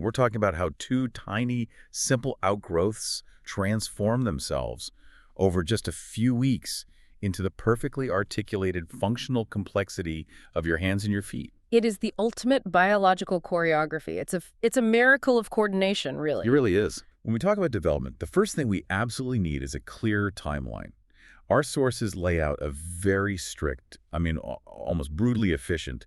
We're talking about how two tiny, simple outgrowths transform themselves over just a few weeks into the perfectly articulated functional complexity of your hands and your feet. It is the ultimate biological choreography. It's a miracle of coordination, really. It really is. When we talk about development, the first thing we absolutely need is a clear timeline. Our sources lay out a very strict, almost brutally efficient,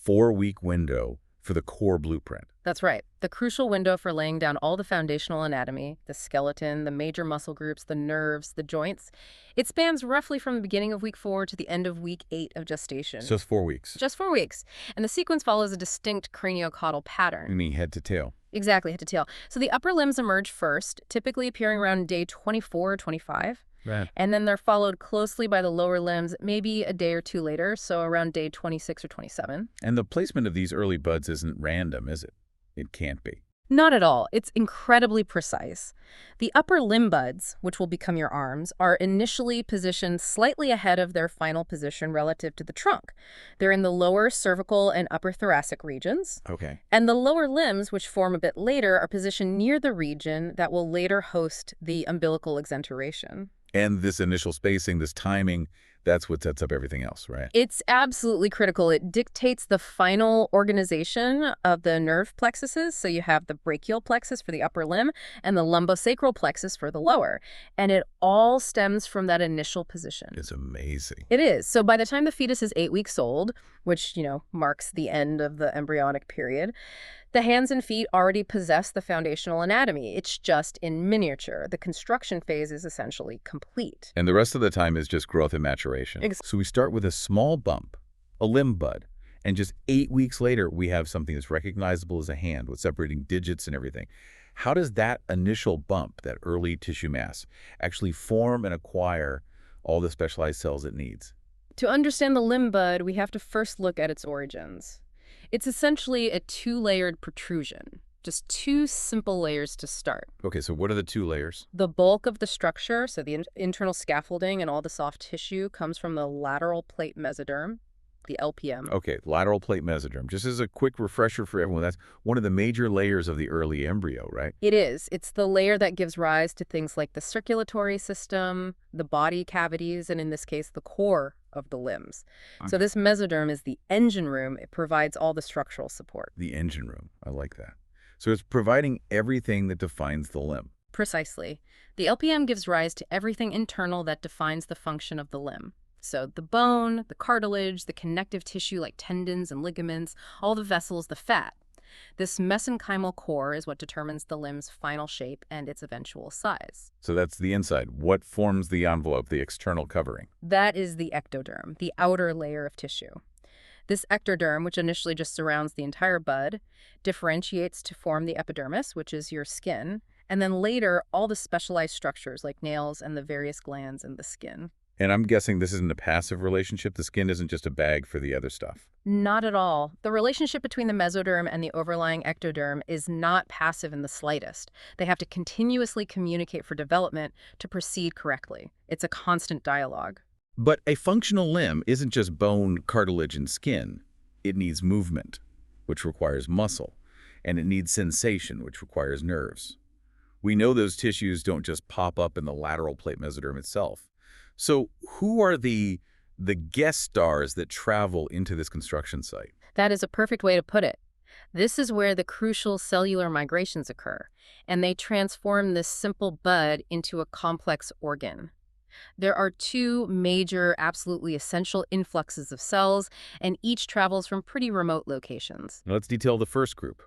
4-week window for the core blueprint. That's right. The crucial window for laying down all the foundational anatomy, the skeleton, the major muscle groups, the nerves, the joints. It spans roughly from the beginning of week 4 to the end of week 8 of gestation. So it's 4 weeks. Just 4 weeks. And the sequence follows a distinct craniocaudal pattern. You mean head to tail? Exactly, head to tail. So the upper limbs emerge first, typically appearing around day 24 or 25. Right. And then they're followed closely by the lower limbs, maybe a day or two later, so around day 26 or 27. And the placement of these early buds isn't random, is it? It can't be. Not at all. It's incredibly precise. The upper limb buds, which will become your arms, are initially positioned slightly ahead of their final position relative to the trunk. They're in the lower cervical and upper thoracic regions. Okay. And the lower limbs, which form a bit later, are positioned near the region that will later host the umbilical exenteration. And this initial spacing, this timing, that's what sets up everything else, right? It's absolutely critical. It dictates the final organization of the nerve plexuses. So you have the brachial plexus for the upper limb and the lumbosacral plexus for the lower. And it all stems from that initial position. It's amazing. It is. So by the time the fetus is 8 weeks old, which, marks the end of the embryonic period, the hands and feet already possess the foundational anatomy. It's just in miniature. The construction phase is essentially complete. And the rest of the time is just growth and maturation. So we start with a small bump, a limb bud, and just 8 weeks later, we have something that's recognizable as a hand with separating digits and everything. How does that initial bump, that early tissue mass, actually form and acquire all the specialized cells it needs? To understand the limb bud, we have to first look at its origins. It's essentially a 2-layered protrusion, just 2 simple layers to start. Okay, so what are the 2 layers? The bulk of the structure, so the internal scaffolding and all the soft tissue, comes from the lateral plate mesoderm, the LPM. Okay, lateral plate mesoderm. Just as a quick refresher for everyone, that's one of the major layers of the early embryo, right? It is. It's the layer that gives rise to things like the circulatory system, the body cavities, and in this case, the core of the limbs. So this mesoderm is the engine room. It provides all the structural support. The engine room. I like that. So it's providing everything that defines the limb. Precisely. The LPM gives rise to everything internal that defines the function of the limb. So the bone, the cartilage, the connective tissue like tendons and ligaments, all the vessels, the fat. This mesenchymal core is what determines the limb's final shape and its eventual size. So that's the inside. What forms the envelope, the external covering? That is the ectoderm, the outer layer of tissue. This ectoderm, which initially just surrounds the entire bud, differentiates to form the epidermis, which is your skin, and then later all the specialized structures like nails and the various glands in the skin. And I'm guessing this isn't a passive relationship. The skin isn't just a bag for the other stuff. Not at all. The relationship between the mesoderm and the overlying ectoderm is not passive in the slightest. They have to continuously communicate for development to proceed correctly. It's a constant dialogue. But a functional limb isn't just bone, cartilage, and skin. It needs movement, which requires muscle, and it needs sensation, which requires nerves. We know those tissues don't just pop up in the lateral plate mesoderm itself. So who are the guest stars that travel into this construction site? That is a perfect way to put it. This is where the crucial cellular migrations occur, and they transform this simple bud into a complex organ. There are 2 major, absolutely essential influxes of cells, and each travels from pretty remote locations. Now let's detail the first group,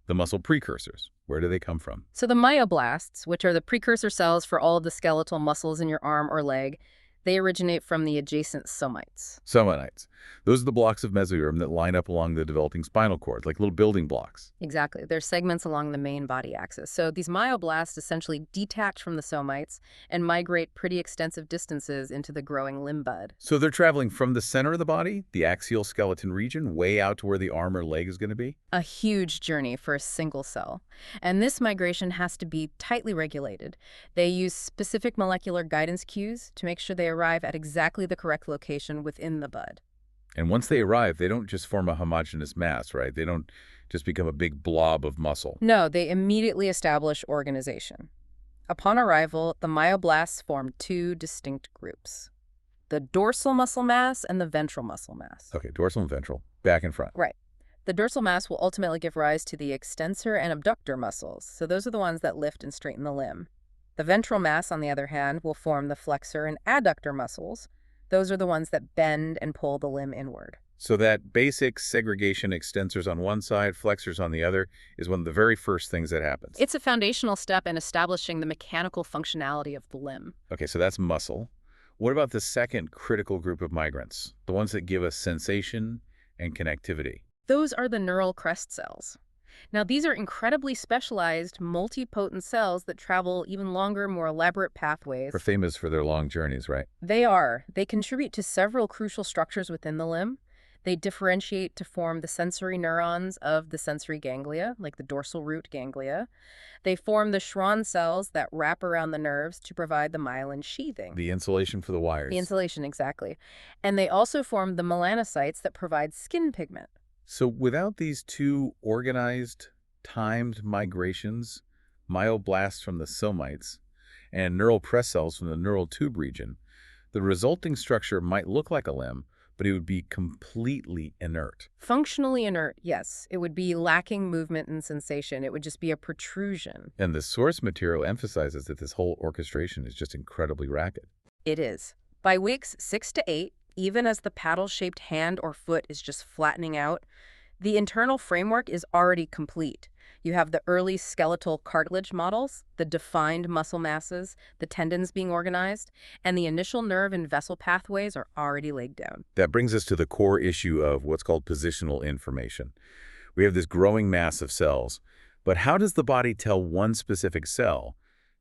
the muscle precursors. Where do they come from? So the myoblasts, which are the precursor cells for all of the skeletal muscles in your arm or leg, they originate from the adjacent somites. Somites. Those are the blocks of mesoderm that line up along the developing spinal cord, like little building blocks. Exactly. They're segments along the main body axis. So these myoblasts essentially detach from the somites and migrate pretty extensive distances into the growing limb bud. So they're traveling from the center of the body, the axial skeleton region, way out to where the arm or leg is going to be? A huge journey for a single cell. And this migration has to be tightly regulated. They use specific molecular guidance cues to make sure they arrive at exactly the correct location within the bud. And once they arrive, they don't just form a homogeneous mass, right? They don't just become a big blob of muscle. No, they immediately establish organization. Upon arrival, the myoblasts form two distinct groups: the dorsal muscle mass and the ventral muscle mass. Okay, dorsal and ventral, back and front. Right. The dorsal mass will ultimately give rise to the extensor and abductor muscles, so those are the ones that lift and straighten the limb. The ventral mass, on the other hand, will form the flexor and adductor muscles. Those are the ones that bend and pull the limb inward. So that basic segregation, extensors on one side, flexors on the other, is one of the very first things that happens. It's a foundational step in establishing the mechanical functionality of the limb. Okay, so that's muscle. What about the second critical group of migrants, the ones that give us sensation and connectivity? Those are the neural crest cells. Now, these are incredibly specialized, multipotent cells that travel even longer, more elaborate pathways. They're famous for their long journeys, right? They are. They contribute to several crucial structures within the limb. They differentiate to form the sensory neurons of the sensory ganglia, like the dorsal root ganglia. They form the Schwann cells that wrap around the nerves to provide the myelin sheathing. The insulation for the wires. The insulation, exactly. And they also form the melanocytes that provide skin pigment. So without these two organized, timed migrations, myoblasts from the somites and neural crest cells from the neural tube region, the resulting structure might look like a limb, but it would be completely inert. Functionally inert, yes. It would be lacking movement and sensation. It would just be a protrusion. And the source material emphasizes that this whole orchestration is just incredibly rapid. It is. By weeks 6 to 8, even as the paddle-shaped hand or foot is just flattening out, the internal framework is already complete. You have the early skeletal cartilage models, the defined muscle masses, the tendons being organized, and the initial nerve and vessel pathways are already laid down. That brings us to the core issue of what's called positional information. We have this growing mass of cells, but how does the body tell one specific cell,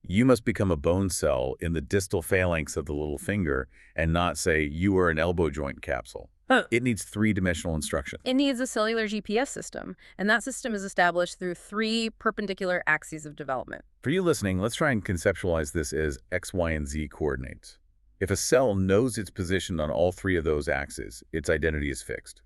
you must become a bone cell in the distal phalanx of the little finger, and not say, you are an elbow joint capsule? It needs three-dimensional instruction. It needs a cellular GPS system, and that system is established through 3 perpendicular axes of development. For you listening, let's try and conceptualize this as X, Y, and Z coordinates. If a cell knows its position on all 3 of those axes, its identity is fixed.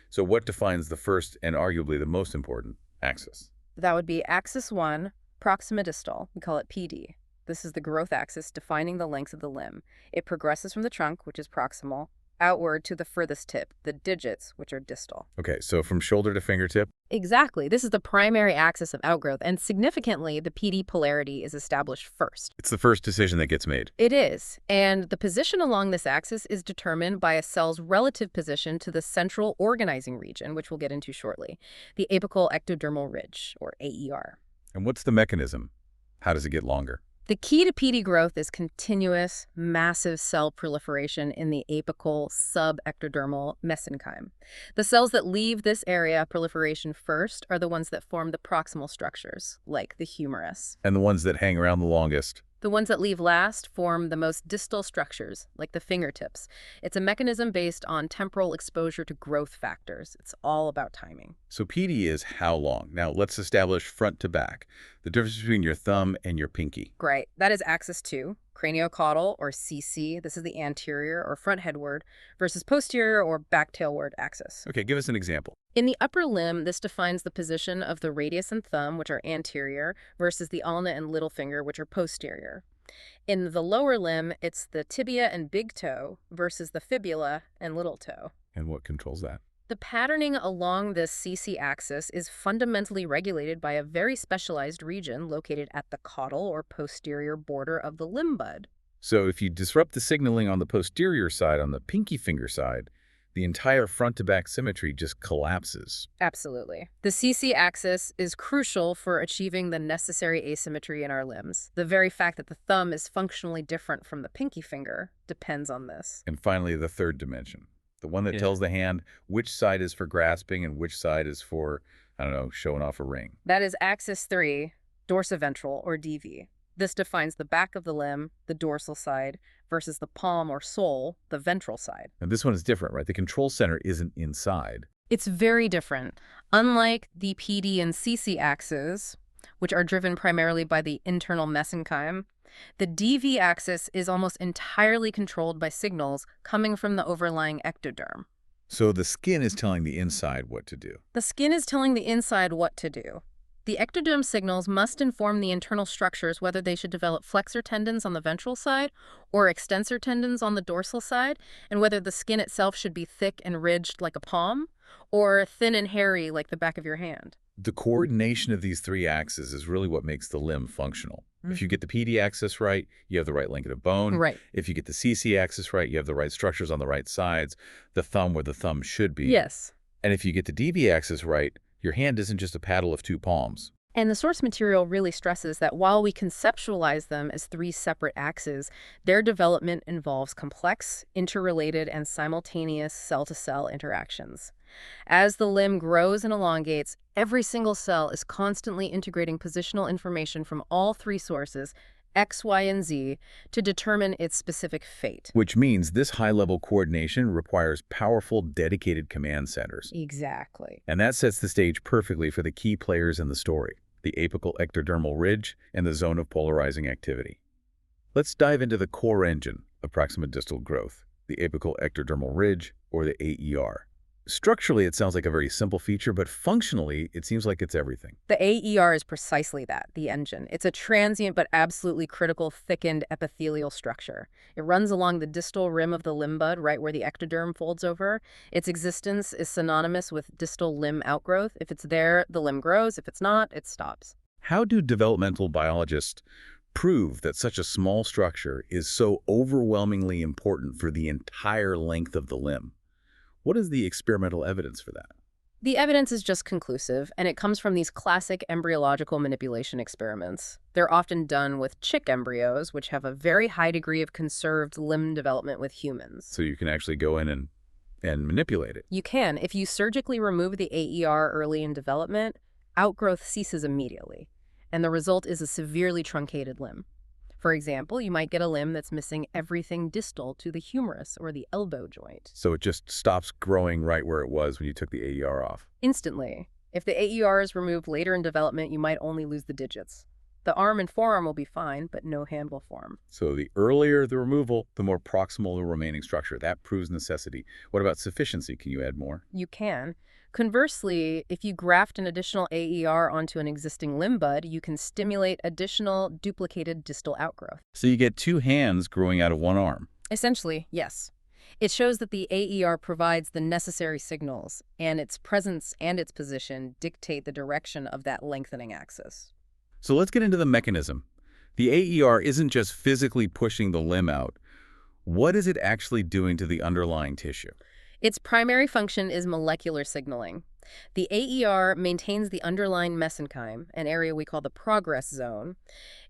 So what defines the first and arguably the most important axis? That would be axis 1, proxima distal. We call it PD. This is the growth axis defining the length of the limb. It progresses from the trunk, which is proximal, outward to the furthest tip, the digits, which are distal. Okay, so from shoulder to fingertip? Exactly. This is the primary axis of outgrowth, and significantly, the PD polarity is established first. It's the first decision that gets made. It is, and the position along this axis is determined by a cell's relative position to the central organizing region, which we'll get into shortly, the apical ectodermal ridge, or AER. And what's the mechanism? How does it get longer? The key to PD growth is continuous, massive cell proliferation in the apical subectodermal mesenchyme. The cells that leave this area of proliferation first are the ones that form the proximal structures, like the humerus. And the ones that hang around the longest? The ones that leave last form the most distal structures, like the fingertips. It's a mechanism based on temporal exposure to growth factors. It's all about timing. So PD is how long? Now let's establish front to back, the difference between your thumb and your pinky. Great. That is axis 2, craniocaudal, or CC. This is the anterior or front headward versus posterior or back tailward axis. Okay, give us an example. In the upper limb, this defines the position of the radius and thumb, which are anterior, versus the ulna and little finger, which are posterior. In the lower limb, it's the tibia and big toe versus the fibula and little toe. And what controls that? The patterning along this CC axis is fundamentally regulated by a very specialized region located at the caudal or posterior border of the limb bud. So if you disrupt the signaling on the posterior side, on the pinky finger side, the entire front-to-back symmetry just collapses. Absolutely. The CC axis is crucial for achieving the necessary asymmetry in our limbs. The very fact that the thumb is functionally different from the pinky finger depends on this. And finally, the third dimension, the one that tells the hand which side is for grasping and which side is for, I don't know, showing off a ring. That is axis 3, dorsiventral, or DV. This defines the back of the limb, the dorsal side, versus the palm or sole, the ventral side. And this one is different, right? The control center isn't inside. It's very different. Unlike the PD and CC axes, which are driven primarily by the internal mesenchyme, the DV axis is almost entirely controlled by signals coming from the overlying ectoderm. So the skin is telling the inside what to do. The skin is telling the inside what to do. The ectoderm signals must inform the internal structures whether they should develop flexor tendons on the ventral side or extensor tendons on the dorsal side, and whether the skin itself should be thick and ridged like a palm or thin and hairy like the back of your hand. The coordination of these three axes is really what makes the limb functional. If you get the PD axis right, you have the right length of bone. Right. If you get the CC axis right, you have the right structures on the right sides, the thumb where the thumb should be. Yes. And if you get the DB axis right, your hand isn't just a paddle of two palms. And the source material really stresses that while we conceptualize them as three separate axes, their development involves complex, interrelated, and simultaneous cell-to-cell interactions. As the limb grows and elongates, every single cell is constantly integrating positional information from all three sources, X, Y, and Z, to determine its specific fate. Which means this high-level coordination requires powerful, dedicated command centers. Exactly. And that sets the stage perfectly for the key players in the story, the apical ectodermal ridge and the zone of polarizing activity. Let's dive into the core engine of proximal distal growth, the apical ectodermal ridge, or the AER. Structurally, it sounds like a very simple feature, but functionally, it seems like it's everything. The AER is precisely that, the engine. It's a transient but absolutely critical thickened epithelial structure. It runs along the distal rim of the limb bud, right where the ectoderm folds over. Its existence is synonymous with distal limb outgrowth. If it's there, the limb grows. If it's not, it stops. How do developmental biologists prove that such a small structure is so overwhelmingly important for the entire length of the limb? What is the experimental evidence for that? The evidence is just conclusive, and it comes from these classic embryological manipulation experiments. They're often done with chick embryos, which have a very high degree of conserved limb development with humans. So you can actually go in and manipulate it. You can. If you surgically remove the AER early in development, outgrowth ceases immediately, and the result is a severely truncated limb. For example, you might get a limb that's missing everything distal to the humerus or the elbow joint. So it just stops growing right where it was when you took the AER off. Instantly. If the AER is removed later in development, you might only lose the digits. The arm and forearm will be fine, but no hand will form. So the earlier the removal, the more proximal the remaining structure. That proves necessity. What about sufficiency? Can you add more? You can. Conversely, if you graft an additional AER onto an existing limb bud, you can stimulate additional duplicated distal outgrowth. So you get two hands growing out of one arm. Essentially, yes. It shows that the AER provides the necessary signals, and its presence and its position dictate the direction of that lengthening axis. So let's get into the mechanism. The AER isn't just physically pushing the limb out. What is it actually doing to the underlying tissue? Its primary function is molecular signaling. The AER maintains the underlying mesenchyme, an area we call the progress zone,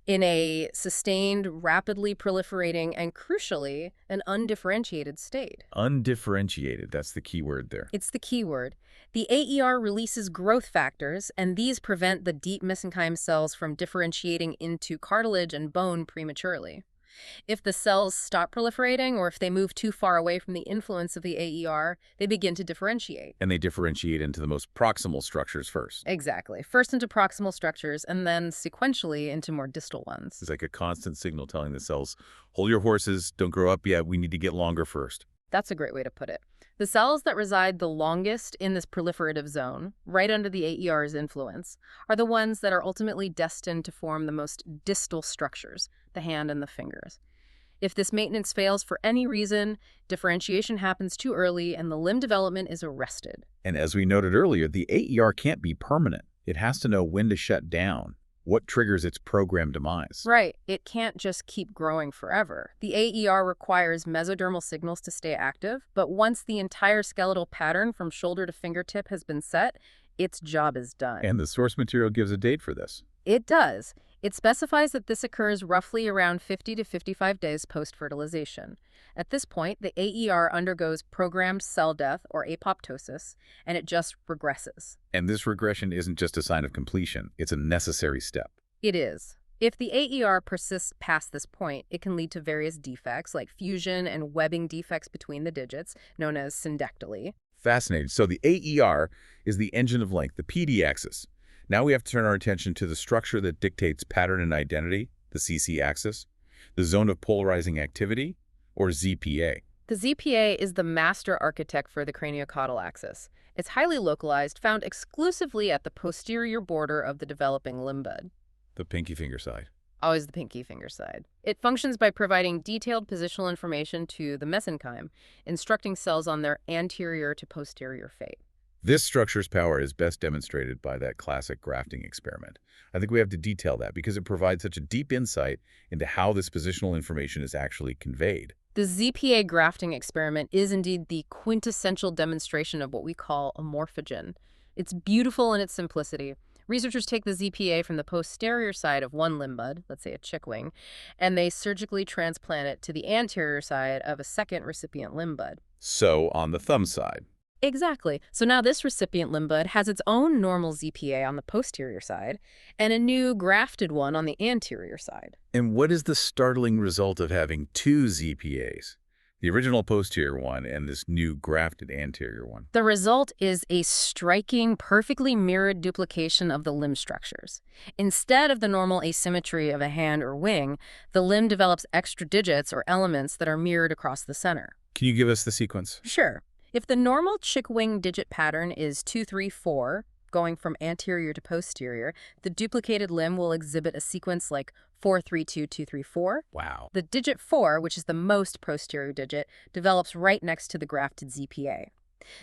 in a sustained, rapidly proliferating, and crucially, an undifferentiated state. Undifferentiated, that's the key word there. It's the key word. The AER releases growth factors, and these prevent the deep mesenchyme cells from differentiating into cartilage and bone prematurely. If the cells stop proliferating or if they move too far away from the influence of the AER, they begin to differentiate. And they differentiate into the most proximal structures first. Exactly. First into proximal structures and then sequentially into more distal ones. It's like a constant signal telling the cells, hold your horses, don't grow up yet, we need to get longer first. That's a great way to put it. The cells that reside the longest in this proliferative zone, right under the AER's influence, are the ones that are ultimately destined to form the most distal structures, the hand and the fingers. If this maintenance fails for any reason, differentiation happens too early and the limb development is arrested. And as we noted earlier, the AER can't be permanent. It has to know when to shut down. What triggers its programmed demise? Right. It can't just keep growing forever. The AER requires mesodermal signals to stay active, but once the entire skeletal pattern from shoulder to fingertip has been set, its job is done. And the source material gives a date for this. It does. It specifies that this occurs roughly around 50 to 55 days post-fertilization. At this point, the AER undergoes programmed cell death, or apoptosis, and it just regresses. And this regression isn't just a sign of completion, it's a necessary step. It is. If the AER persists past this point, it can lead to various defects like fusion and webbing defects between the digits, known as syndactyly. Fascinating. So the AER is the engine of length, the PD axis. Now we have to turn our attention to the structure that dictates pattern and identity, the CC axis, the zone of polarizing activity, or ZPA. The ZPA is the master architect for the craniocaudal axis. It's highly localized, found exclusively at the posterior border of the developing limb bud. The pinky finger side. Always the pinky finger side. It functions by providing detailed positional information to the mesenchyme, instructing cells on their anterior to posterior fate. This structure's power is best demonstrated by that classic grafting experiment. I think we have to detail that because it provides such a deep insight into how this positional information is actually conveyed. The ZPA grafting experiment is indeed the quintessential demonstration of what we call a morphogen. It's beautiful in its simplicity. Researchers take the ZPA from the posterior side of one limb bud, let's say a chick wing, and they surgically transplant it to the anterior side of a second recipient limb bud. So, on the thumb side. Exactly. So now this recipient limb bud has its own normal ZPA on the posterior side and a new grafted one on the anterior side. And what is the startling result of having two ZPAs? The original posterior one and this new grafted anterior one. The result is a striking, perfectly mirrored duplication of the limb structures. Instead of the normal asymmetry of a hand or wing, the limb develops extra digits or elements that are mirrored across the center. Can you give us the sequence? Sure. If the normal chick wing digit pattern is 2, 3, 4, going from anterior to posterior, the duplicated limb will exhibit a sequence like 4, 3, 2, 2, 3, 4. Wow. The digit 4, which is the most posterior digit, develops right next to the grafted ZPA.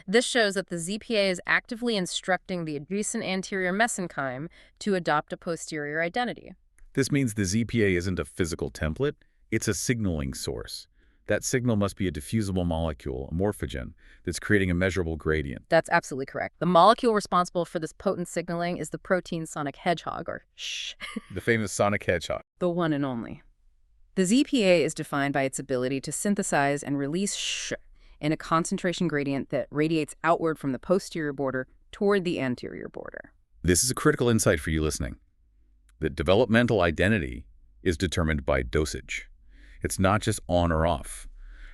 This shows that the ZPA is actively instructing the adjacent anterior mesenchyme to adopt a posterior identity. This means the ZPA isn't a physical template, it's a signaling source. That signal must be a diffusible molecule, a morphogen, that's creating a measurable gradient. That's absolutely correct. The molecule responsible for this potent signaling is the protein sonic hedgehog, or SH. The famous sonic hedgehog. The one and only. The ZPA is defined by its ability to synthesize and release SH in a concentration gradient that radiates outward from the posterior border toward the anterior border. This is a critical insight for you listening. The developmental identity is determined by dosage. It's not just on or off.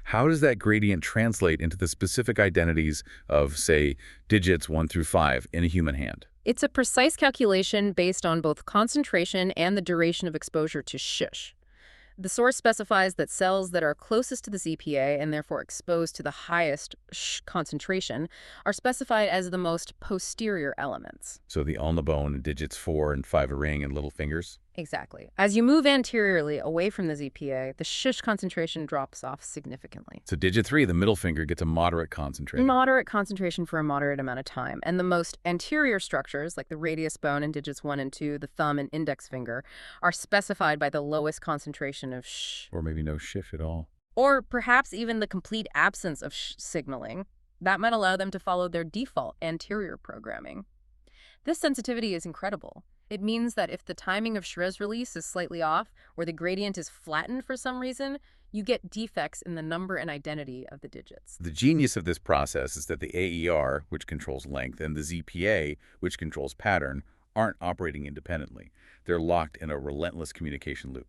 How does that gradient translate into the specific identities of, say, digits 1 through 5 in a human hand? It's a precise calculation based on both concentration and the duration of exposure to SH. The source specifies that cells that are closest to the ZPA and therefore exposed to the highest SH concentration are specified as the most posterior elements. So the on the bone and digits 4 and 5 a ring and little fingers? Exactly. As you move anteriorly away from the ZPA, the SH concentration drops off significantly. So digit 3, the middle finger, gets a moderate concentration. Moderate concentration for a moderate amount of time. And the most anterior structures, like the radius bone in digits 1 and 2, the thumb and index finger, are specified by the lowest concentration of SH. Or maybe no shift at all. Or perhaps even the complete absence of SH signaling. That might allow them to follow their default anterior programming. This sensitivity is incredible. It means that if the timing of SHRE's release is slightly off, or the gradient is flattened for some reason, you get defects in the number and identity of the digits. The genius of this process is that the AER, which controls length, and the ZPA, which controls pattern, aren't operating independently. They're locked in a relentless communication loop.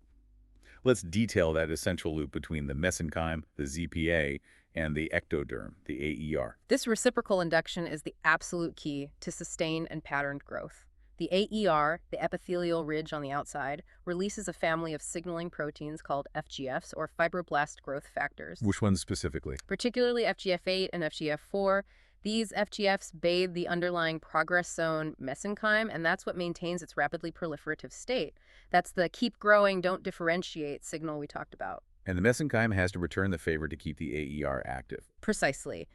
Let's detail that essential loop between the mesenchyme, the ZPA, and the ectoderm, the AER. This reciprocal induction is the absolute key to sustained and patterned growth. The AER, the epithelial ridge on the outside, releases a family of signaling proteins called FGFs, or fibroblast growth factors. Which ones specifically? Particularly FGF8 and FGF4. These FGFs bathe the underlying progress zone mesenchyme, and that's what maintains its rapidly proliferative state. That's the keep growing, don't differentiate signal we talked about. And the mesenchyme has to return the favor to keep the AER active. Precisely.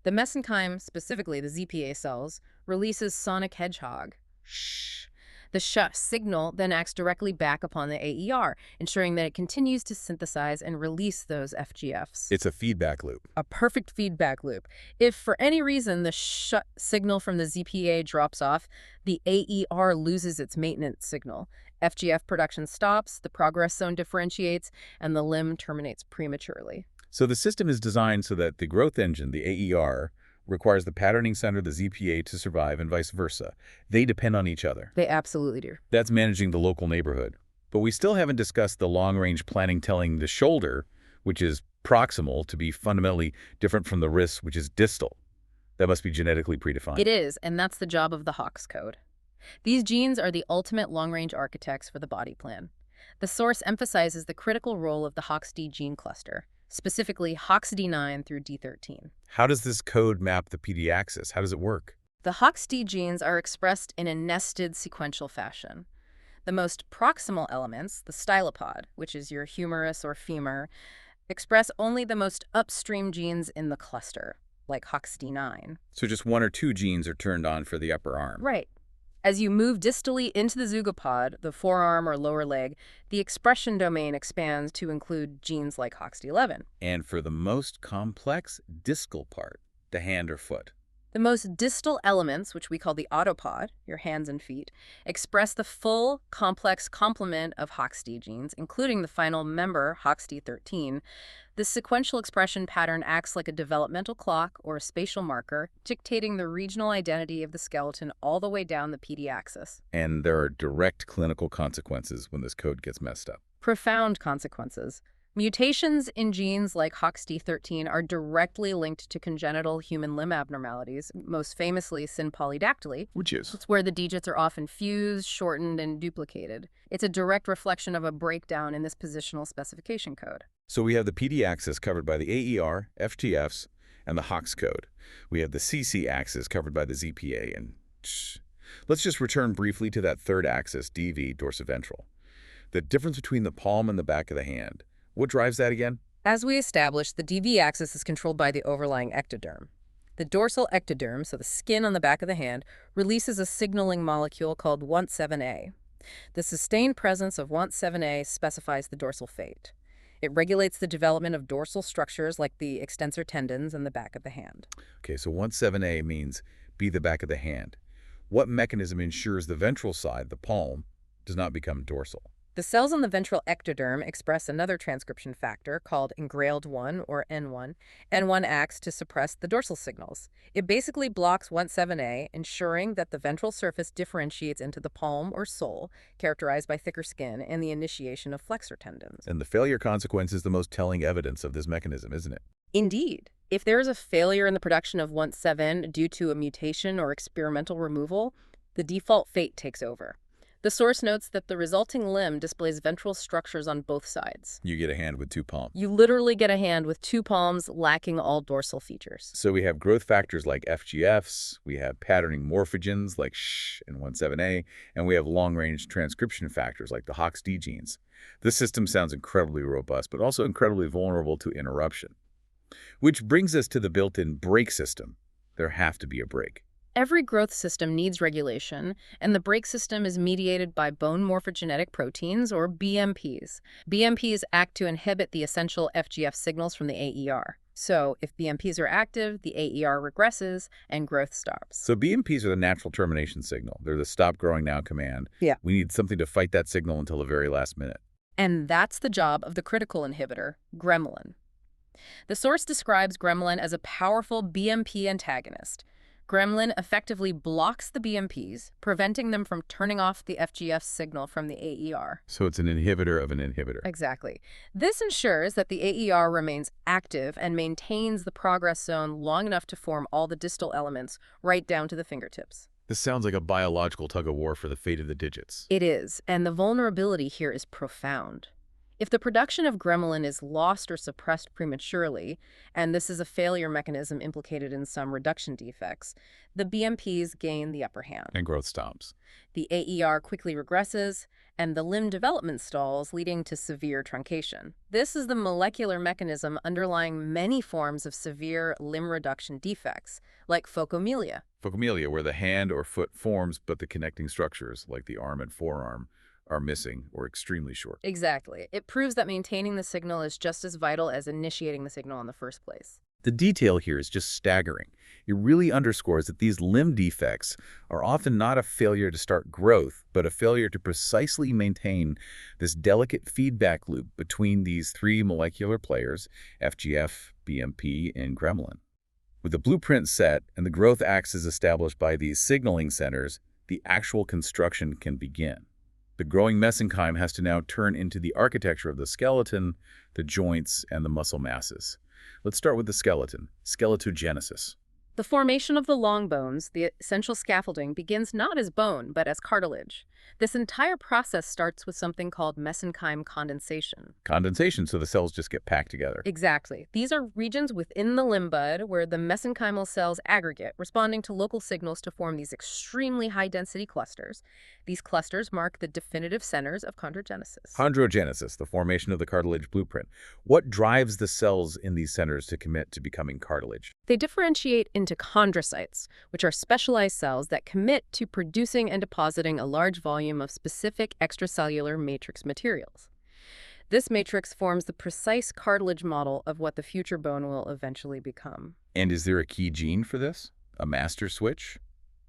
The mesenchyme, specifically the ZPA cells, releases sonic hedgehog. Shh. The sh signal then acts directly back upon the AER, ensuring that it continues to synthesize and release those FGFs. It's a feedback loop. A perfect feedback loop. If for any reason the sh signal from the ZPA drops off, the AER loses its maintenance signal. FGF production stops, the progress zone differentiates, and the limb terminates prematurely. So the system is designed so that the growth engine, the AER, requires the patterning center, the ZPA, to survive and vice versa. They depend on each other. They absolutely do. That's managing the local neighborhood. But we still haven't discussed the long-range planning telling the shoulder, which is proximal, to be fundamentally different from the wrist, which is distal. That must be genetically predefined. It is, and that's the job of the Hox code. These genes are the ultimate long-range architects for the body plan. The source emphasizes the critical role of the HOXD gene cluster, specifically HOXD9 through D13. How does this code map the PD axis? How does it work? The HOXD genes are expressed in a nested sequential fashion. The most proximal elements, the stylopod, which is your humerus or femur, express only the most upstream genes in the cluster, like HOXD9. So just one or two genes are turned on for the upper arm. Right. As you move distally into the zeugopod, the forearm or lower leg, the expression domain expands to include genes like HOXD11. And for the most complex distal part, the hand or foot. The most distal elements, which we call the autopod, your hands and feet, express the full, complex complement of HOXD genes, including the final member, HOXD13. This sequential expression pattern acts like a developmental clock or a spatial marker, dictating the regional identity of the skeleton all the way down the PD axis. And there are direct clinical consequences when this code gets messed up. Profound consequences. Mutations in genes like HOXD13 are directly linked to congenital human limb abnormalities, most famously synpolydactyly, Which is? it's where the digits are often fused, shortened, and duplicated. It's a direct reflection of a breakdown in this positional specification code. So we have the PD axis covered by the AER, FGFs, and the HOX code. We have the CC axis covered by the ZPA and Let's just return briefly to that third axis, DV, dorsiventral. The difference between the palm and the back of the hand. What drives that again? As we established, the DV axis is controlled by the overlying ectoderm. The dorsal ectoderm, so the skin on the back of the hand, releases a signaling molecule called WNT7A. The sustained presence of WNT7A specifies the dorsal fate. It regulates the development of dorsal structures like the extensor tendons and the back of the hand. Okay, so WNT7A means be the back of the hand. What mechanism ensures the ventral side, the palm, does not become dorsal? The cells on the ventral ectoderm express another transcription factor called engrailed 1 or N1. N1 acts to suppress the dorsal signals. It basically blocks WNT7A, ensuring that the ventral surface differentiates into the palm or sole, characterized by thicker skin and the initiation of flexor tendons. And the failure consequence is the most telling evidence of this mechanism, isn't it? Indeed. If there is a failure in the production of WNT7 due to a mutation or experimental removal, the default fate takes over. The source notes that the resulting limb displays ventral structures on both sides. You get a hand with two palms. You literally get a hand with two palms lacking all dorsal features. So we have growth factors like FGFs, we have patterning morphogens like SH and WNT7A, and we have long-range transcription factors like the HOXD genes. This system sounds incredibly robust, but also incredibly vulnerable to interruption. Which brings us to the built-in brake system. There have to be a brake. Every growth system needs regulation, and the brake system is mediated by bone morphogenetic proteins, or BMPs. BMPs act to inhibit the essential FGF signals from the AER. So, if BMPs are active, the AER regresses, and growth stops. So BMPs are the natural termination signal. They're the stop growing now command. Yeah. We need something to fight that signal until the very last minute. And that's the job of the critical inhibitor, gremlin. The source describes gremlin as a powerful BMP antagonist. Gremlin effectively blocks the BMPs, preventing them from turning off the FGF signal from the AER. So it's an inhibitor of an inhibitor. Exactly. This ensures that the AER remains active and maintains the progress zone long enough to form all the distal elements, right down to the fingertips. This sounds like a biological tug-of-war for the fate of the digits. It is, and the vulnerability here is profound. If the production of gremlin is lost or suppressed prematurely, and this is a failure mechanism implicated in some reduction defects, the BMPs gain the upper hand. And growth stops. The AER quickly regresses, and the limb development stalls, leading to severe truncation. This is the molecular mechanism underlying many forms of severe limb reduction defects, like phocomelia. Phocomelia, where the hand or foot forms, but the connecting structures, like the arm and forearm, are missing or extremely short. Exactly. It proves that maintaining the signal is just as vital as initiating the signal in the first place. The detail here is just staggering. It really underscores that these limb defects are often not a failure to start growth, but a failure to precisely maintain this delicate feedback loop between these three molecular players, FGF, BMP, and gremlin. With the blueprint set and the growth axis established by these signaling centers, the actual construction can begin. The growing mesenchyme has to now turn into the architecture of the skeleton, the joints, and the muscle masses. Let's start with the skeleton, skeletogenesis. The formation of the long bones, the essential scaffolding, begins not as bone, but as cartilage. This entire process starts with something called mesenchyme condensation. Condensation, so the cells just get packed together. Exactly. These are regions within the limb bud where the mesenchymal cells aggregate, responding to local signals to form these extremely high-density clusters. These clusters mark the definitive centers of chondrogenesis. Chondrogenesis, the formation of the cartilage blueprint. What drives the cells in these centers to commit to becoming cartilage? They differentiate into chondrocytes, which are specialized cells that commit to producing and depositing a large volume of specific extracellular matrix materials. This matrix forms the precise cartilage model of what the future bone will eventually become. And is there a key gene for this? A master switch?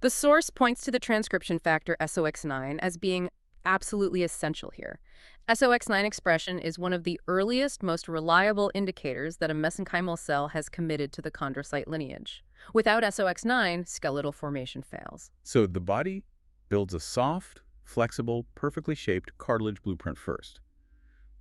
The source points to the transcription factor SOX9 as being absolutely essential here. SOX9 expression is one of the earliest, most reliable indicators that a mesenchymal cell has committed to the chondrocyte lineage. Without SOX9, skeletal formation fails. So the body builds a soft, flexible, perfectly shaped cartilage blueprint first.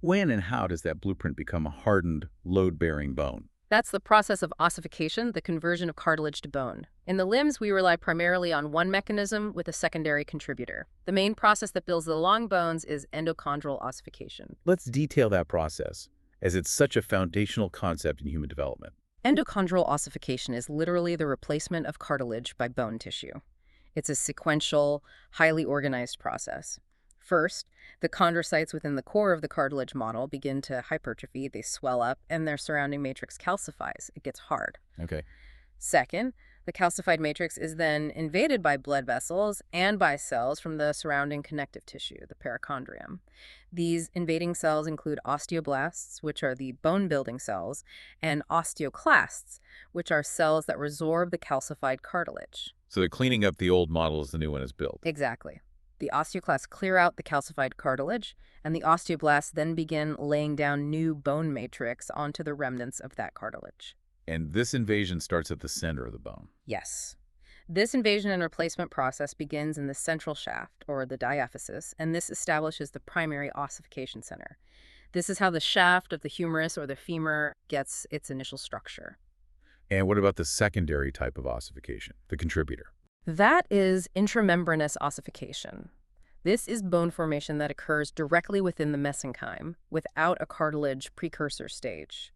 When and how does that blueprint become a hardened, load-bearing bone? That's the process of ossification, the conversion of cartilage to bone. In the limbs, we rely primarily on one mechanism with a secondary contributor. The main process that builds the long bones is endochondral ossification. Let's detail that process, as it's such a foundational concept in human development. Endochondral ossification is literally the replacement of cartilage by bone tissue. It's a sequential, highly organized process. First, the chondrocytes within the core of the cartilage model begin to hypertrophy, they swell up, and their surrounding matrix calcifies. It gets hard. Okay. Second, the calcified matrix is then invaded by blood vessels and by cells from the surrounding connective tissue, the perichondrium. These invading cells include osteoblasts, which are the bone-building cells, and osteoclasts, which are cells that resorb the calcified cartilage. So they're cleaning up the old model as the new one is built. Exactly. The osteoclasts clear out the calcified cartilage, and the osteoblasts then begin laying down new bone matrix onto the remnants of that cartilage. And this invasion starts at the center of the bone. Yes. This invasion and replacement process begins in the central shaft, or the diaphysis, and this establishes the primary ossification center. This is how the shaft of the humerus or the femur gets its initial structure. And what about the secondary type of ossification, the contributor? That is intramembranous ossification. This is bone formation that occurs directly within the mesenchyme without a cartilage precursor stage.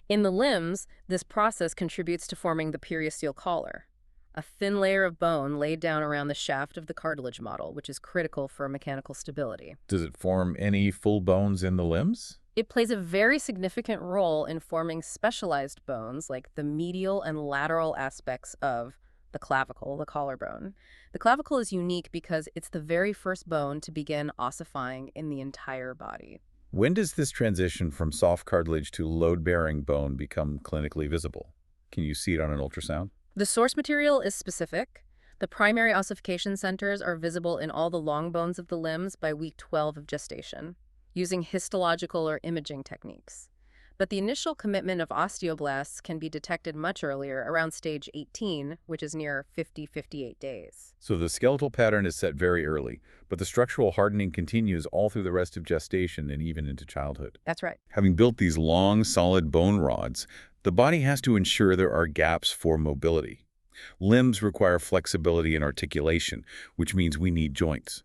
In the limbs, this process contributes to forming the periosteal collar, a thin layer of bone laid down around the shaft of the cartilage model, which is critical for mechanical stability. Does it form any full bones in the limbs? It plays a very significant role in forming specialized bones like the medial and lateral aspects of the clavicle, the collarbone. The clavicle is unique because it's the very first bone to begin ossifying in the entire body. When does this transition from soft cartilage to load-bearing bone become clinically visible? Can you see it on an ultrasound? The source material is specific. The primary ossification centers are visible in all the long bones of the limbs by week 12 of gestation, using histological or imaging techniques. But the initial commitment of osteoblasts can be detected much earlier, around stage 18, which is near 58 days. So the skeletal pattern is set very early, but the structural hardening continues all through the rest of gestation and even into childhood. That's right. Having built these long, solid bone rods, the body has to ensure there are gaps for mobility. Limbs require flexibility and articulation, which means we need joints.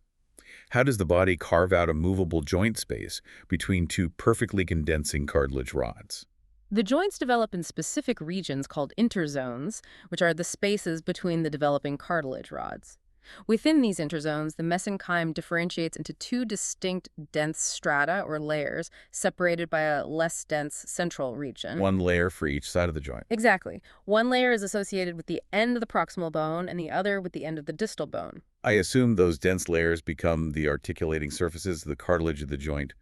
How does the body carve out a movable joint space between two perfectly condensing cartilage rods? The joints develop in specific regions called interzones, which are the spaces between the developing cartilage rods. Within these interzones, the mesenchyme differentiates into two distinct dense strata or layers separated by a less dense central region. One layer for each side of the joint. Exactly. One layer is associated with the end of the proximal bone and the other with the end of the distal bone. I assume those dense layers become the articulating surfaces of the cartilage of the joint,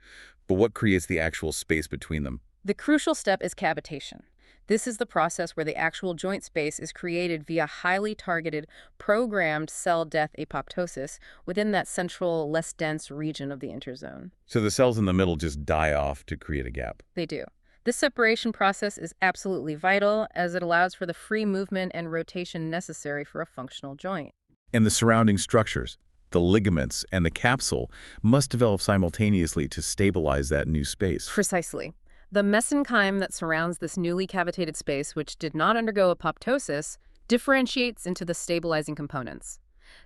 but what creates the actual space between them? The crucial step is cavitation. This is the process where the actual joint space is created via highly targeted, programmed cell death apoptosis within that central, less dense region of the interzone. So the cells in the middle just die off to create a gap. They do. This separation process is absolutely vital as it allows for the free movement and rotation necessary for a functional joint. And the surrounding structures, the ligaments and the capsule, must develop simultaneously to stabilize that new space. Precisely. The mesenchyme that surrounds this newly cavitated space, which did not undergo apoptosis, differentiates into the stabilizing components.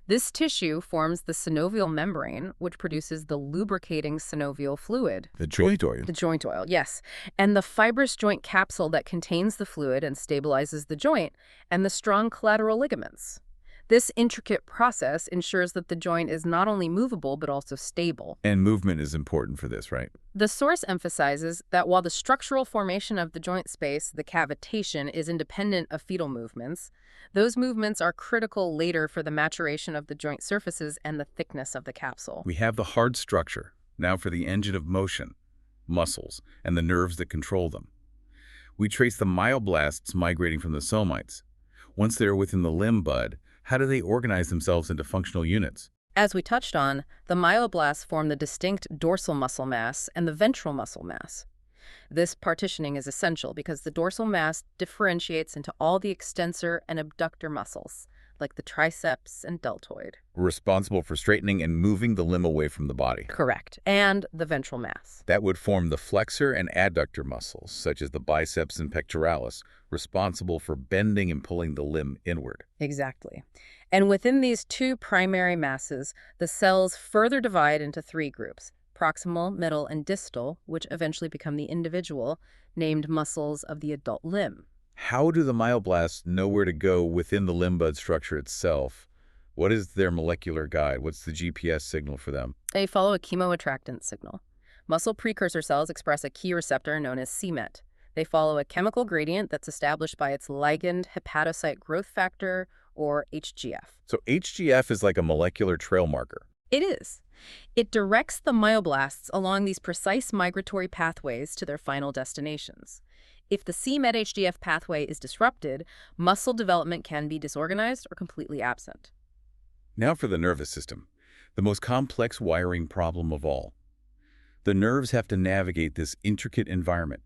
This tissue forms the synovial membrane, which produces the lubricating synovial fluid. The joint oil. The joint oil, yes. And the fibrous joint capsule that contains the fluid and stabilizes the joint, and the strong collateral ligaments. This intricate process ensures that the joint is not only movable but also stable. And movement is important for this, right? The source emphasizes that while the structural formation of the joint space, the cavitation, is independent of fetal movements, those movements are critical later for the maturation of the joint surfaces and the thickness of the capsule. We have the hard structure. Now for the engine of motion, muscles, and the nerves that control them. We trace the myoblasts migrating from the somites. Once they are within the limb bud, how do they organize themselves into functional units? As we touched on, the myoblasts form the distinct dorsal muscle mass and the ventral muscle mass. This partitioning is essential because the dorsal mass differentiates into all the extensor and abductor muscles, like the triceps and deltoid. Responsible for straightening and moving the limb away from the body. Correct. And the ventral mass. That would form the flexor and adductor muscles, such as the biceps and pectoralis, responsible for bending and pulling the limb inward. Exactly. And within these two primary masses, the cells further divide into three groups: proximal, middle, and distal, which eventually become the individual, named muscles of the adult limb. How do the myoblasts know where to go within the limb bud structure itself? What is their molecular guide? What's the GPS signal for them? They follow a chemoattractant signal. Muscle precursor cells express a key receptor known as c-MET. They follow a chemical gradient that's established by its ligand hepatocyte growth factor, or HGF. So HGF is like a molecular trail marker. It is. It directs the myoblasts along these precise migratory pathways to their final destinations. If the c-MET-HGF pathway is disrupted, muscle development can be disorganized or completely absent. Now for the nervous system, the most complex wiring problem of all. The nerves have to navigate this intricate environment,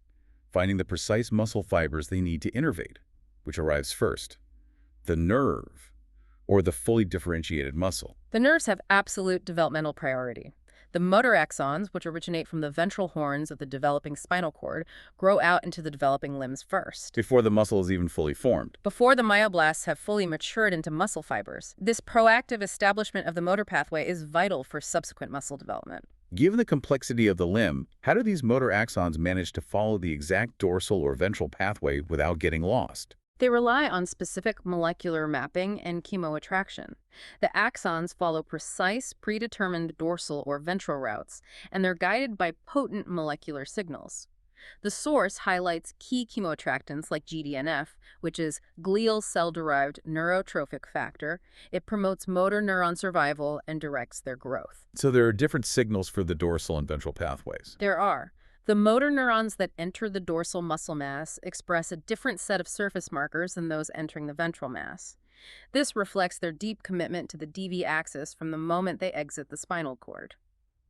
finding the precise muscle fibers they need to innervate. Which arrives first? The nerve, or the fully differentiated muscle? The nerves have absolute developmental priority. The motor axons, which originate from the ventral horns of the developing spinal cord, grow out into the developing limbs first, Before the muscle is even fully formed. before the myoblasts have fully matured into muscle fibers. This proactive establishment of the motor pathway is vital for subsequent muscle development. Given the complexity of the limb, how do these motor axons manage to follow the exact dorsal or ventral pathway without getting lost? They rely on specific molecular mapping and chemoattraction. The axons follow precise, predetermined dorsal or ventral routes, and they're guided by potent molecular signals. The source highlights key chemoattractants like GDNF, which is glial cell-derived neurotrophic factor. It promotes motor neuron survival and directs their growth. So there are different signals for the dorsal and ventral pathways. There are. The motor neurons that enter the dorsal muscle mass express a different set of surface markers than those entering the ventral mass. This reflects their deep commitment to the DV axis from the moment they exit the spinal cord.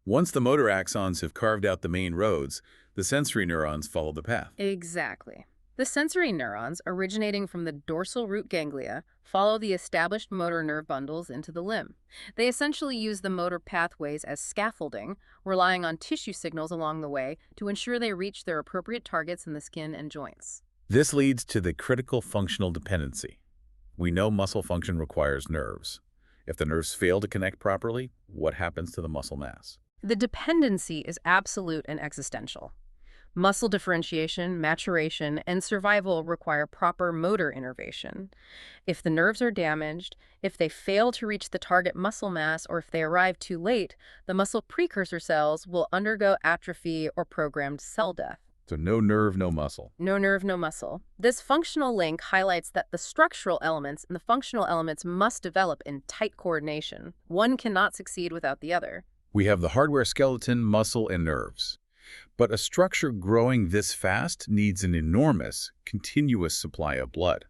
Once the motor axons have carved out the main roads, the sensory neurons follow the path. Exactly. The sensory neurons, originating from the dorsal root ganglia, follow the established motor nerve bundles into the limb. They essentially use the motor pathways as scaffolding, relying on tissue signals along the way to ensure they reach their appropriate targets in the skin and joints. This leads to the critical functional dependency. We know muscle function requires nerves. If the nerves fail to connect properly, what happens to the muscle mass? The dependency is absolute and existential. Muscle differentiation, maturation, and survival require proper motor innervation. If the nerves are damaged, if they fail to reach the target muscle mass, or if they arrive too late, the muscle precursor cells will undergo atrophy or programmed cell death. So no nerve, no muscle. No nerve, no muscle. This functional link highlights that the structural elements and the functional elements must develop in tight coordination. One cannot succeed without the other. We have the hardware skeleton, muscle, and nerves. But a structure growing this fast needs an enormous, continuous supply of blood.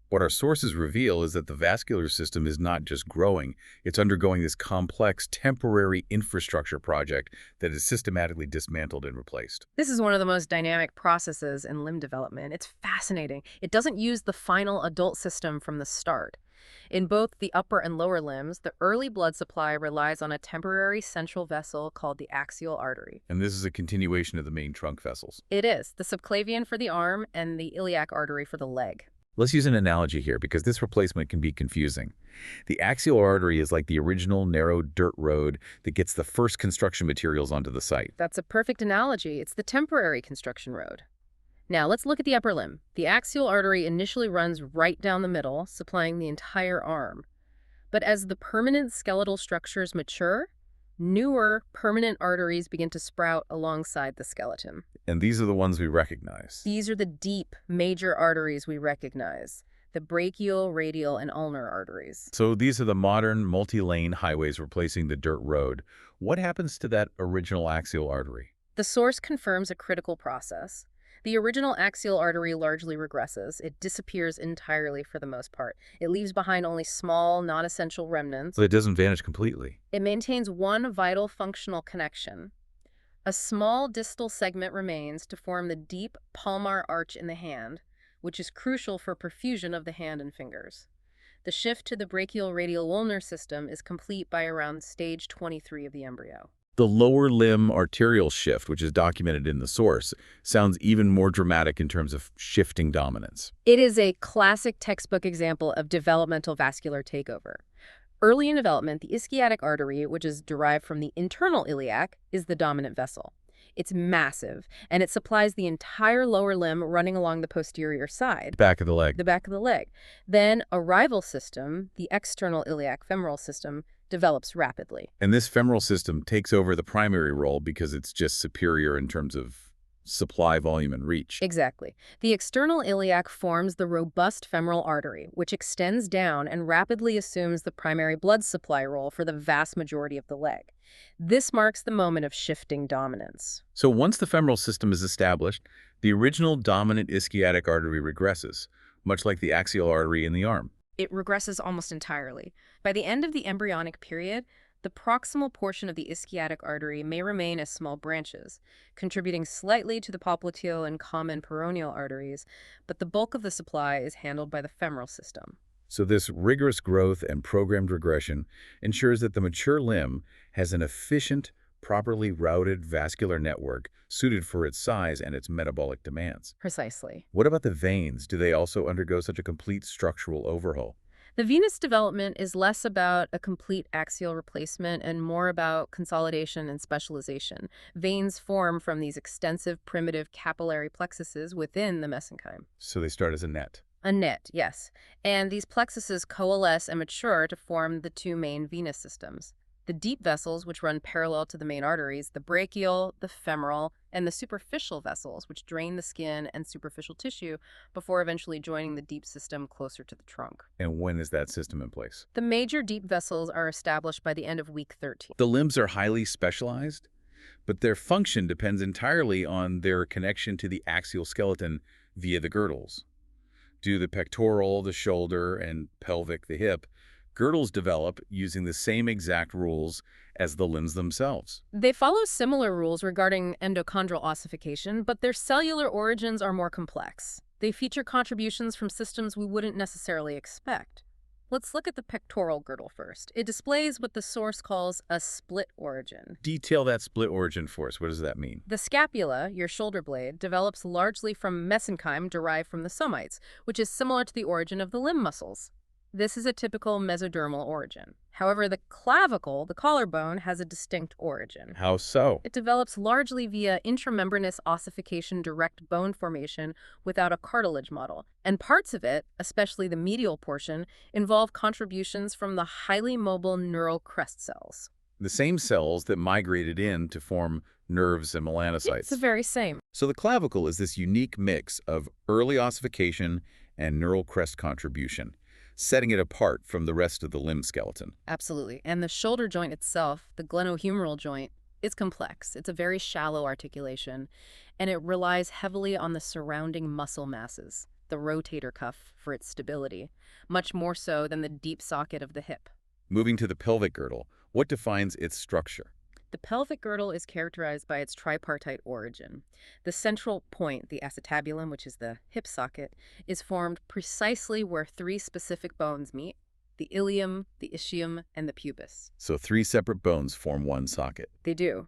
What our sources reveal is that the vascular system is not just growing, it's undergoing this complex, temporary infrastructure project that is systematically dismantled and replaced. This is one of the most dynamic processes in limb development. It's fascinating. It doesn't use the final adult system from the start. In both the upper and lower limbs, the early blood supply relies on a temporary central vessel called the axial artery. And this is a continuation of the main trunk vessels. It is, the subclavian for the arm and the iliac artery for the leg. Let's use an analogy here because this replacement can be confusing. The axial artery is like the original narrow dirt road that gets the first construction materials onto the site. That's a perfect analogy. It's the temporary construction road. Now, let's look at the upper limb. The axial artery initially runs right down the middle, supplying the entire arm. But as the permanent skeletal structures mature, newer permanent arteries begin to sprout alongside the skeleton. And these are the ones we recognize. These are the deep, major arteries we recognize, the brachial, radial, and ulnar arteries. So these are the modern multi-lane highways replacing the dirt road. What happens to that original axial artery? The source confirms a critical process. The original axial artery largely regresses. It disappears entirely for the most part. It leaves behind only small, non-essential remnants. So it doesn't vanish completely. It maintains one vital functional connection. A small distal segment remains to form the deep palmar arch in the hand, which is crucial for perfusion of the hand and fingers. The shift to the brachial radial ulnar system is complete by around stage 23 of the embryo. The lower limb arterial shift, which is documented in the source, sounds even more dramatic in terms of shifting dominance. It is a classic textbook example of developmental vascular takeover. Early in development, the ischiatic artery, which is derived from the internal iliac, is the dominant vessel. It's massive, and it supplies the entire lower limb running along the posterior side. Back of the leg. The back of the leg. Then a rival system, the external iliac femoral system, develops rapidly. And this femoral system takes over the primary role because it's just superior in terms of supply, volume, and reach. Exactly. The external iliac forms the robust femoral artery, which extends down and rapidly assumes the primary blood supply role for the vast majority of the leg. This marks the moment of shifting dominance. So once the femoral system is established, the original dominant ischiatic artery regresses, much like the axial artery in the arm. It regresses almost entirely. By the end of the embryonic period, the proximal portion of the ischiatic artery may remain as small branches, contributing slightly to the popliteal and common peroneal arteries, but the bulk of the supply is handled by the femoral system. So this rigorous growth and programmed regression ensures that the mature limb has an efficient, properly routed vascular network suited for its size and its metabolic demands. Precisely. What about the veins? Do they also undergo such a complete structural overhaul? The venous development is less about a complete axial replacement and more about consolidation and specialization. Veins form from these extensive primitive capillary plexuses within the mesenchyme. So they start as a net. A net, yes. And these plexuses coalesce and mature to form the two main venous systems. The deep vessels, which run parallel to the main arteries, the brachial, the femoral, and the superficial vessels, which drain the skin and superficial tissue before eventually joining the deep system closer to the trunk. And when is that system in place? The major deep vessels are established by the end of week 13. The limbs are highly specialized, but their function depends entirely on their connection to the axial skeleton via the girdles. Do the pectoral, the shoulder, and pelvic, the hip, girdles develop using the same exact rules as the limbs themselves. They follow similar rules regarding endochondral ossification, but their cellular origins are more complex. They feature contributions from systems we wouldn't necessarily expect. Let's look at the pectoral girdle first. It displays what the source calls a split origin. Detail that split origin for us. What does that mean? The scapula, your shoulder blade, develops largely from mesenchyme derived from the somites, which is similar to the origin of the limb muscles. This is a typical mesodermal origin. However, the clavicle, the collarbone, has a distinct origin. How so? It develops largely via intramembranous ossification direct bone formation without a cartilage model. And parts of it, especially the medial portion, involve contributions from the highly mobile neural crest cells. The same cells that migrated in to form nerves and melanocytes. It's the very same. So the clavicle is this unique mix of early ossification and neural crest contribution, setting it apart from the rest of the limb skeleton. Absolutely. And the shoulder joint itself, the glenohumeral joint, is complex. It's a very shallow articulation, and it relies heavily on the surrounding muscle masses, the rotator cuff, for its stability, much more so than the deep socket of the hip. Moving to the pelvic girdle, what defines its structure? The pelvic girdle is characterized by its tripartite origin. The central point, the acetabulum, which is the hip socket, is formed precisely where three specific bones meet: the ilium, the ischium, and the pubis. So 3 separate bones form one socket. They do.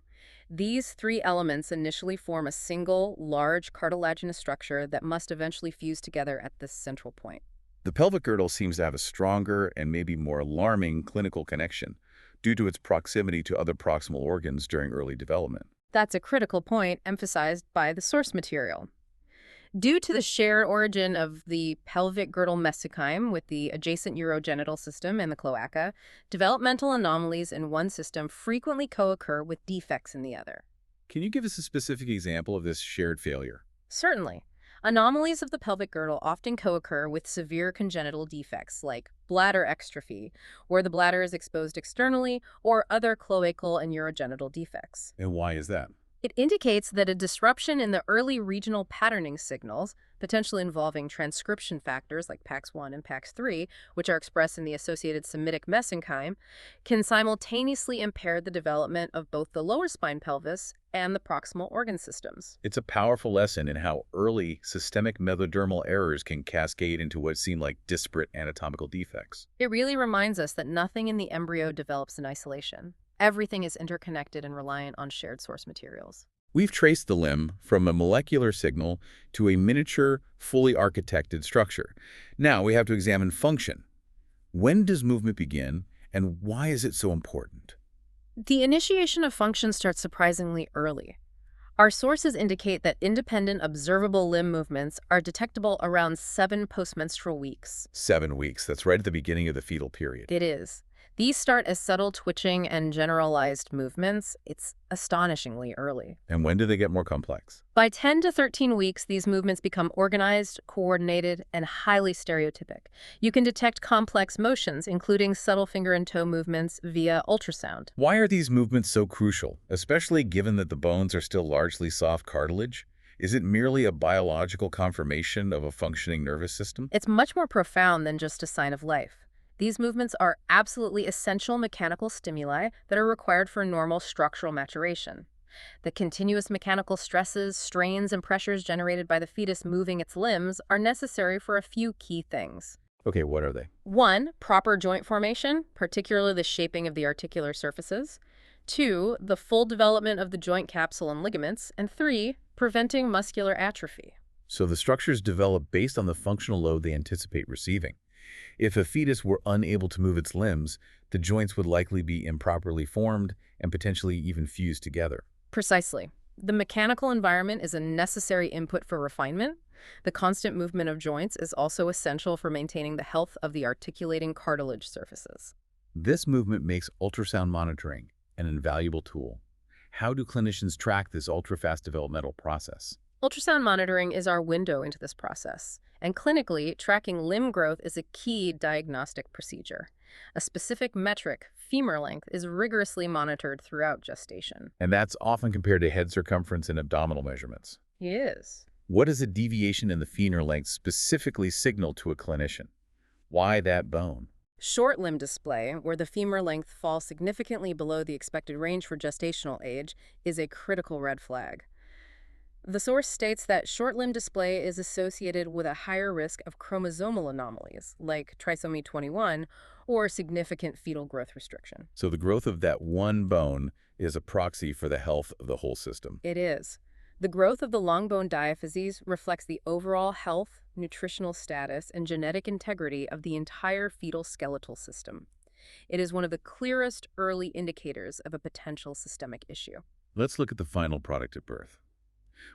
These three elements initially form a single, large cartilaginous structure that must eventually fuse together at this central point. The pelvic girdle seems to have a stronger and maybe more alarming clinical connection due to its proximity to other proximal organs during early development. That's a critical point emphasized by the source material. Due to the shared origin of the pelvic girdle mesenchyme with the adjacent urogenital system and the cloaca, developmental anomalies in one system frequently co-occur with defects in the other. Can you give us a specific example of this shared failure? Certainly. Anomalies of the pelvic girdle often co-occur with severe congenital defects like bladder exstrophy, where the bladder is exposed externally, or other cloacal and urogenital defects. And why is that? It indicates that a disruption in the early regional patterning signals, potentially involving transcription factors like PAX1 and PAX3, which are expressed in the associated Semitic mesenchyme, can simultaneously impair the development of both the lower spine pelvis and the proximal organ systems. It's a powerful lesson in how early systemic mesodermal errors can cascade into what seem like disparate anatomical defects. It really reminds us that nothing in the embryo develops in isolation. Everything is interconnected and reliant on shared source materials. We've traced the limb from a molecular signal to a miniature, fully architected structure. Now we have to examine function. When does movement begin, and why is it so important? The initiation of function starts surprisingly early. Our sources indicate that independent observable limb movements are detectable around 7 postmenstrual weeks. 7 weeks. That's right at the beginning of the fetal period. It is. These start as subtle twitching and generalized movements. It's astonishingly early. And when do they get more complex? By 10 to 13 weeks, these movements become organized, coordinated, and highly stereotypic. You can detect complex motions, including subtle finger and toe movements, via ultrasound. Why are these movements so crucial, especially given that the bones are still largely soft cartilage? Is it merely a biological confirmation of a functioning nervous system? It's much more profound than just a sign of life. These movements are absolutely essential mechanical stimuli that are required for normal structural maturation. The continuous mechanical stresses, strains, and pressures generated by the fetus moving its limbs are necessary for a few key things. Okay, what are they? 1. Proper joint formation, particularly the shaping of the articular surfaces. 2. The full development of the joint capsule and ligaments. And 3. Preventing muscular atrophy. So the structures develop based on the functional load they anticipate receiving. If a fetus were unable to move its limbs, the joints would likely be improperly formed and potentially even fused together. Precisely. The mechanical environment is a necessary input for refinement. The constant movement of joints is also essential for maintaining the health of the articulating cartilage surfaces. This movement makes ultrasound monitoring an invaluable tool. How do clinicians track this ultra-fast developmental process? Ultrasound monitoring is our window into this process, and clinically, tracking limb growth is a key diagnostic procedure. A specific metric, femur length, is rigorously monitored throughout gestation. And that's often compared to head circumference and abdominal measurements. Yes. What does a deviation in the femur length specifically signal to a clinician? Why that bone? Short limb display, where the femur length falls significantly below the expected range for gestational age, is a critical red flag. The source states that short limb display is associated with a higher risk of chromosomal anomalies, like trisomy 21, or significant fetal growth restriction. So the growth of that one bone is a proxy for the health of the whole system. It is. The growth of the long bone diaphyses reflects the overall health, nutritional status, and genetic integrity of the entire fetal skeletal system. It is one of the clearest early indicators of a potential systemic issue. Let's look at the final product at birth.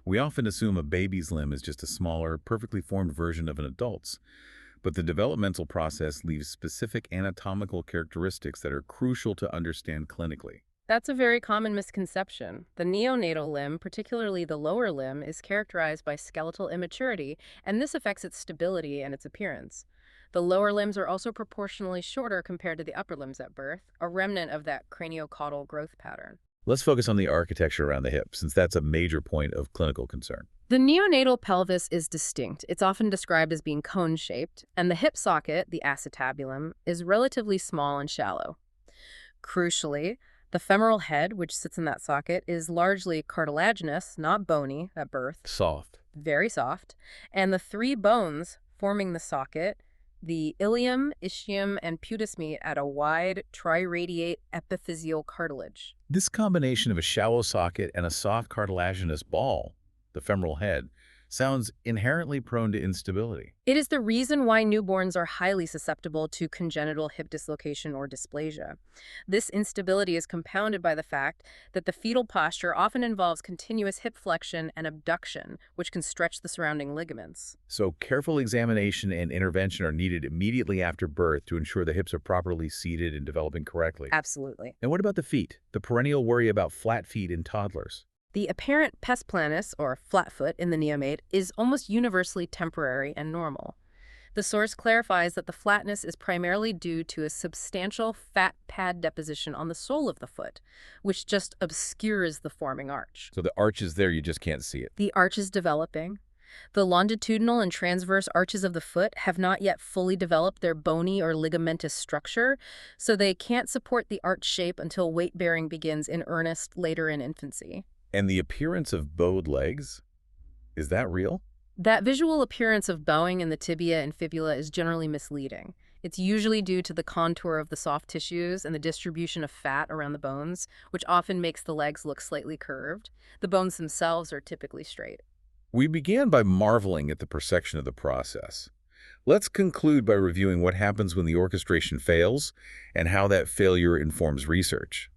We often assume a baby's limb is just a smaller, perfectly formed version of an adult's, but the developmental process leaves specific anatomical characteristics that are crucial to understand clinically. That's a very common misconception. The neonatal limb, particularly the lower limb, is characterized by skeletal immaturity, and this affects its stability and its appearance. The lower limbs are also proportionally shorter compared to the upper limbs at birth, a remnant of that craniocaudal growth pattern. Let's focus on the architecture around the hip, since that's a major point of clinical concern. The neonatal pelvis is distinct. It's often described as being cone-shaped, and the hip socket, the acetabulum, is relatively small and shallow. Crucially, the femoral head, which sits in that socket, is largely cartilaginous, not bony, at birth. Soft. Very soft. And the 3 bones forming the socket, The ilium, ischium, and pubis meet at a wide, triradiate epiphyseal cartilage. This combination of a shallow socket and a soft cartilaginous ball, the femoral head, sounds inherently prone to instability. It is the reason why newborns are highly susceptible to congenital hip dislocation or dysplasia. This instability is compounded by the fact that the fetal posture often involves continuous hip flexion and abduction, which can stretch the surrounding ligaments. So careful examination and intervention are needed immediately after birth to ensure the hips are properly seated and developing correctly. Absolutely. And what about the feet? The perennial worry about flat feet in toddlers. The apparent pes planus, or flat foot, in the neonate is almost universally temporary and normal. The source clarifies that the flatness is primarily due to a substantial fat pad deposition on the sole of the foot, which just obscures the forming arch. So the arch is there, you just can't see it. The arch is developing. The longitudinal and transverse arches of the foot have not yet fully developed their bony or ligamentous structure, so they can't support the arch shape until weight-bearing begins in earnest later in infancy. And the appearance of bowed legs, is that real? That visual appearance of bowing in the tibia and fibula is generally misleading. It's usually due to the contour of the soft tissues and the distribution of fat around the bones, which often makes the legs look slightly curved. The bones themselves are typically straight. We began by marveling at the persection of the process. Let's conclude by reviewing what happens when the orchestration fails and how that failure informs research.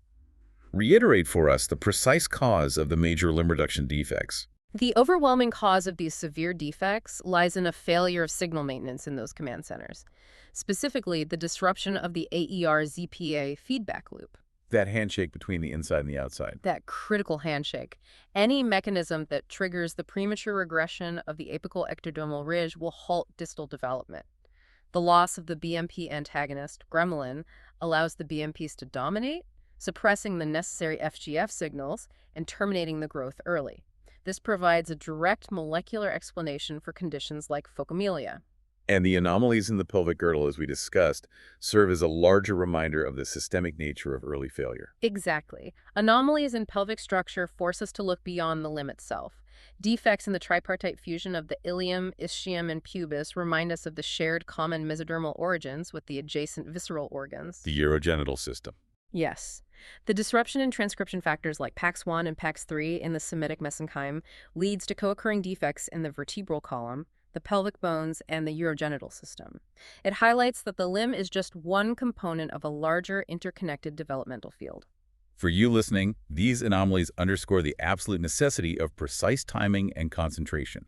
Reiterate for us the precise cause of the major limb reduction defects. The overwhelming cause of these severe defects lies in a failure of signal maintenance in those command centers, specifically the disruption of the AER-ZPA feedback loop. That handshake between the inside and the outside. That critical handshake. Any mechanism that triggers the premature regression of the apical ectodermal ridge will halt distal development. The loss of the BMP antagonist, gremlin, allows the BMPs to dominate, suppressing the necessary FGF signals and terminating the growth early. This provides a direct molecular explanation for conditions like phocomelia. And the anomalies in the pelvic girdle, as we discussed, serve as a larger reminder of the systemic nature of early failure. Exactly. Anomalies in pelvic structure force us to look beyond the limb itself. Defects in the tripartite fusion of the ilium, ischium, and pubis remind us of the shared common mesodermal origins with the adjacent visceral organs. The urogenital system. Yes. The disruption in transcription factors like PAX1 and PAX3 in the Semitic mesenchyme leads to co-occurring defects in the vertebral column, the pelvic bones, and the urogenital system. It highlights that the limb is just one component of a larger interconnected developmental field. For you listening, these anomalies underscore the absolute necessity of precise timing and concentration.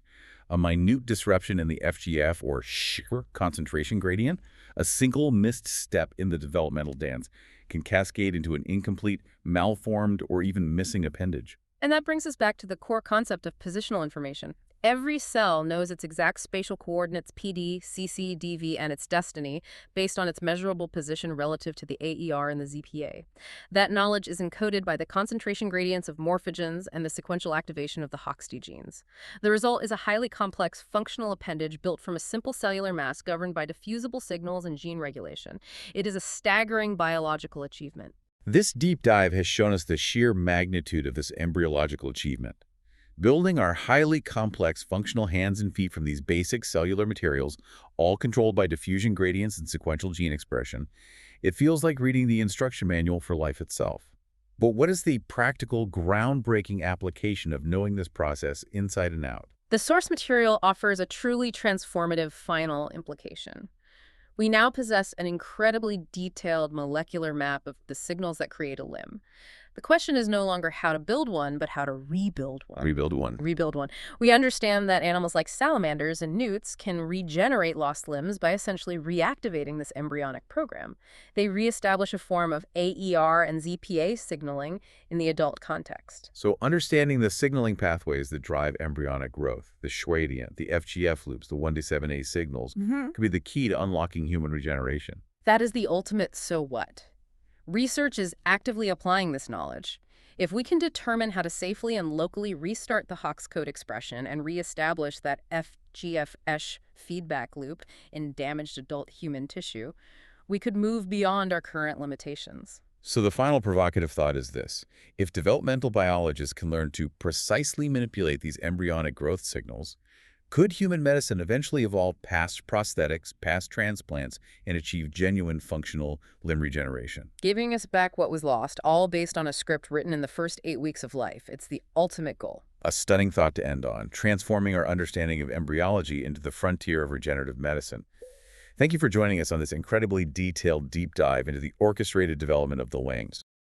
A minute disruption in the FGF or SHR concentration gradient, a single missed step in the developmental dance, can cascade into an incomplete, malformed, or even missing appendage. And that brings us back to the core concept of positional information. Every cell knows its exact spatial coordinates PD, CC, DV, and its destiny based on its measurable position relative to the AER and the ZPA. That knowledge is encoded by the concentration gradients of morphogens and the sequential activation of the HOXD genes. The result is a highly complex functional appendage built from a simple cellular mass governed by diffusible signals and gene regulation. It is a staggering biological achievement. This deep dive has shown us the sheer magnitude of this embryological achievement. Building our highly complex functional hands and feet from these basic cellular materials, all controlled by diffusion gradients and sequential gene expression, it feels like reading the instruction manual for life itself. But what is the practical, groundbreaking application of knowing this process inside and out? The source material offers a truly transformative final implication. We now possess an incredibly detailed molecular map of the signals that create a limb. The question is no longer how to build one, but how to rebuild one. Rebuild one. Rebuild one. We understand that animals like salamanders and newts can regenerate lost limbs by essentially reactivating this embryonic program. They reestablish a form of AER and ZPA signaling in the adult context. So understanding the signaling pathways that drive embryonic growth, the Schwadian, the FGF loops, the 1-7A signals, could be the key to unlocking human regeneration. That is the ultimate so what. Research is actively applying this knowledge. If we can determine how to safely and locally restart the HOX code expression and reestablish that FGF-ESH feedback loop in damaged adult human tissue, we could move beyond our current limitations. So the final provocative thought is this. If developmental biologists can learn to precisely manipulate these embryonic growth signals, Could human medicine eventually evolve past prosthetics, past transplants, and achieve genuine functional limb regeneration? Giving us back what was lost, all based on a script written in the first 8 weeks of life. It's the ultimate goal. A stunning thought to end on, transforming our understanding of embryology into the frontier of regenerative medicine. Thank you for joining us on this incredibly detailed deep dive into the orchestrated development of the wings.